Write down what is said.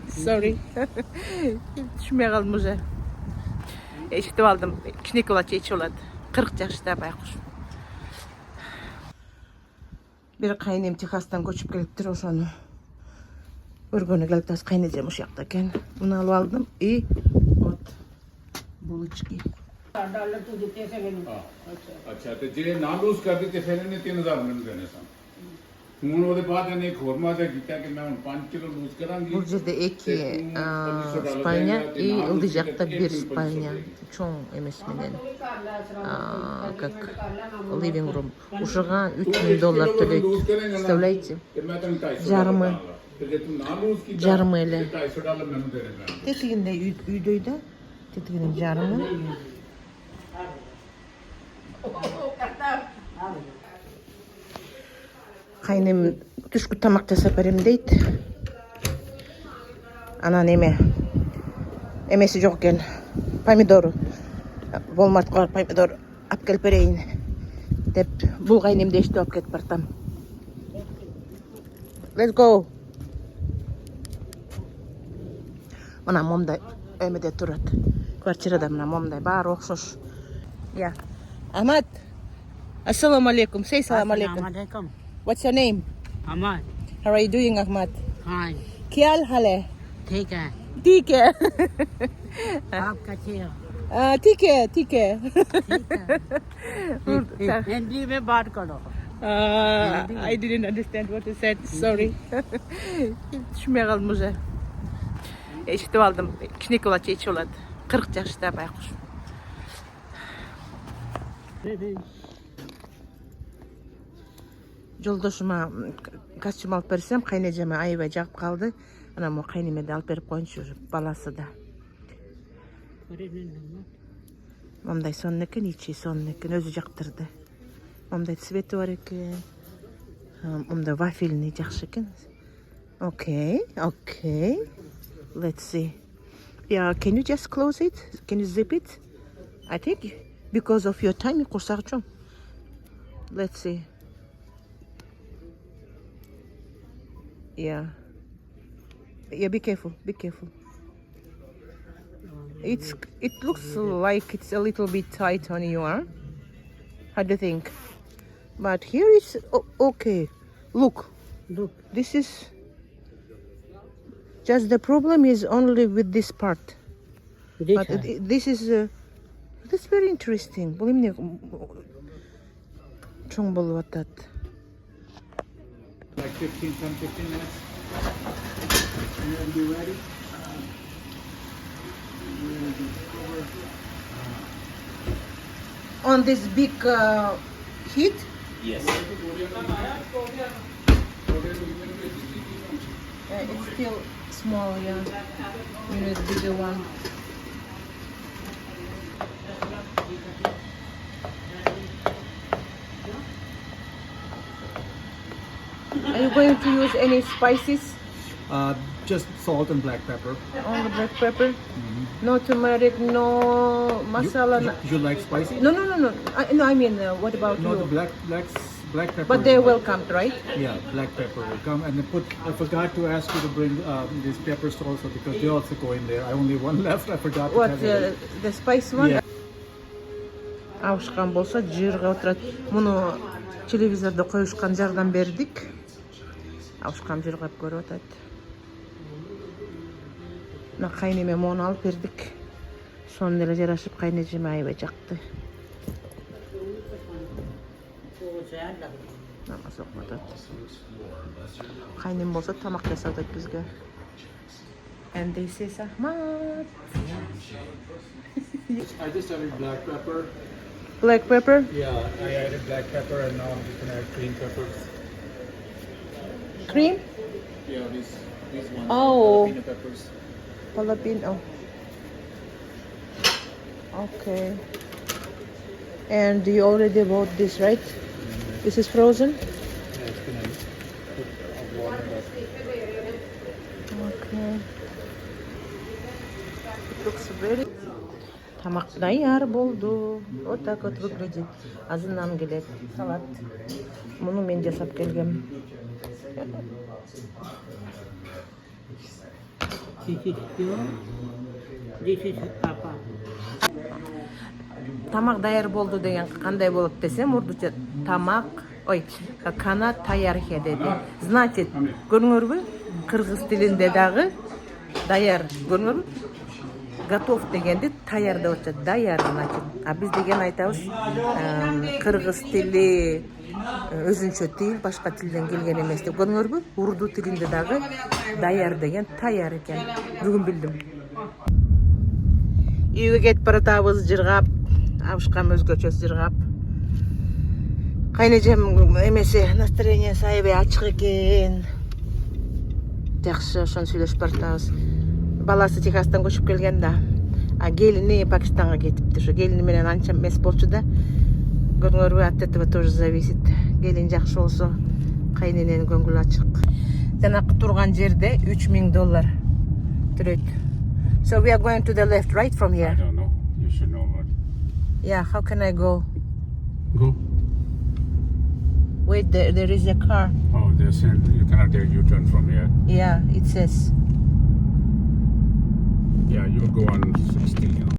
Sorry. Düşmeye kaldım уже. Eşitip aldım. Kişilik olaçı içi oladı. 40 yaşta baykuş. Bir kaynim Техастан көчүп келиптир, ошону көргөнү келип атабыз. Кайнежем ушул жакта экен. Муну алып алдым и вот булочки. अच्छा तो जे ना loose कर दी तो फिर इन्हें 3000 मिल देने सन ਹੁਣ ਉਹਦੇ ਬਾਅਦ ਇਹਨੇ ਇੱਕ ਹੋਰ ਮਾਦਾ ਕੀਤਾ ਕਿ ਮੈਂ ਹੁਣ 5 ਕਿਲੋ ਲੂਜ਼ ਕਰਾਂਗੀ Бул жерде эки спальня и ылдый жакта бир спальня. Чоң эмес менен как living room. Ушуга $3000 төлөйт. Представляете? Жарымы эле. Тетигинде үйдөй да. Тетигинин жарымы. Кайним түшкү тамак жасап берем дейт. Анан эмеси жок экен. Помидор. Walmartка помидор алып келип берейин деп бул кайнимди эштеп алып кетип бартам. Let's go. Мына момдай эмеде турат. Квартирада мына момдай баары окшош. Я. Ахмат. Ассаламу алейкум. Say салам алейкум. What's your name? Ahmad. How are you doing, Ahmad? Fine. क्या हाल है? ठीक है. ठीक है. आप कैसे हो? ठीक है, ठीक है. हिंदी में बात करो. I didn't understand what you said. Sorry. Düşmeye kaldım уже. Eşitip aldım. Kişilik olaçı içi oladı. 40 yaşta baykuş. Жолдошума костюм алып берсем, кайнежеме аябай жагып калды. Анан могу кайниме да алып берип коюнчу, баласы да. Момдай сонун экен, ичи сонун экен, өзү жактырды. Момдай цвети бар экен. Момдай вафельный жакшы экен. Okay. Let's see. Yeah, can you just close it? Can you zip it? I think because of your time, курсак чоң. Let's see. Yeah, be careful. It looks like it's a little bit tight on you, huh? How do you think? But here is okay. Look, this is just the problem is only with this part. But this is that's very interesting. Бұл эмне чоң болуп атат. Like 15 minutes. You'll be ready. On this big heat? Yes. It's still small, yeah. You need a bigger one. Are you going to use any spices? Just salt and black pepper. Only black pepper? No turmeric, no masala? You like spicy? No. I mean, what about No, you? the black pepper. But they're welcomed, right? Yeah, black pepper will come. And I forgot to ask you to bring these peppers also because they also go in there. I only one left. I forgot to What, have it. the spice one? Yeah. Ауышкан болса жырга отурат. Муну телевизордо коюшкан жардам бердик. Ауышкан жыргап көрүп атат. Мына кайнеме мону алып бердик. Сонун эле жарашып, кайнежеме аябай жакты. Намаз окуп атат. Кайнем болсо тамак жасап атат бизге. And this is Ahmad. I just added black pepper. Black pepper? Yeah, I added black pepper and now I'm just gonna add green peppers. Cream? Yeah, these ones. Oh. Jalapeno peppers. Jalapeno. Okay. And you already bought this, right? This is frozen? Yeah, it's gonna put water in that. Okay. It looks very... Тамак даяр болду. Вот так вот выглядит. Азынан келет. Салат. Муну мен жасап келгем. This is you. This is Papa. Тамак даяр болду деген кандай болот десем, урдуча тамак, кана таярхе деди. Значит, көрүңөрбү? Кыргыз тилинде дагы даяр, көрүңөрбү? Готов дегенди таяр деп атат, даяр значит. А биз деген айтабыз, кыргыз тили өзүнчө тил, башка тилден келген эмес деп. Көрүңөрбү? Урду тилинде дагы даяр деген таяр экен. Бүгүн билдим. Үйгө кетип баратабыз, жыргап, абышкам өзгөчө жыргап. Кайнежем эмеси настроениясы аябай ачык экен. Жакшы, ошону сүйлөшүп баратабыз. Баласы Техастан көчүп келген да. А келини Пакистанга кетипти. Ошо келини менен анча эмес болчу да. Көрүңөрбү, от этого тоже зависит. Келин жакшы болсо, кайнененин көңүлү ачык. Жанакы турган жерде $3000 төрөйт. So we are going to the left, right, from I here? don't know. You should know what. Yeah, how can I go? Go. Wait, there is a car. Oh, they're saying you cannot take U-turn from here. Yeah, it says. Yeah, you go on 60.